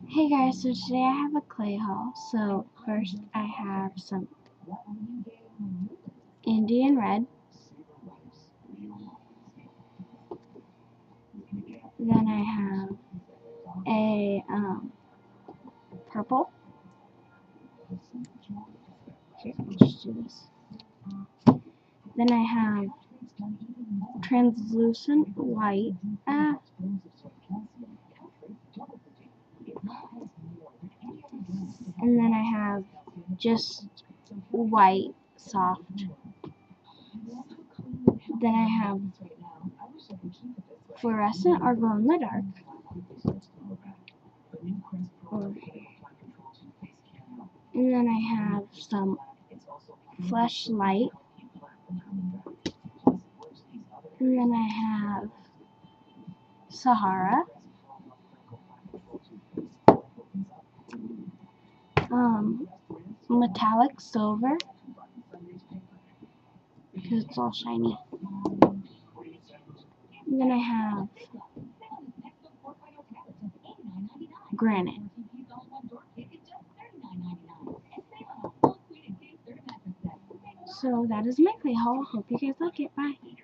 Hey guys, so today I have a clay haul. So first I have some Indian red, then I have a purple. Here, let's just do this. Then I have translucent white. And then I have just white soft. Then I have fluorescent or glow in the dark. And then I have some flashlight. And then I have Sahara. Metallic silver because it's all shiny. And then I have granite. So that is my clay haul. Hope you guys like it. Bye.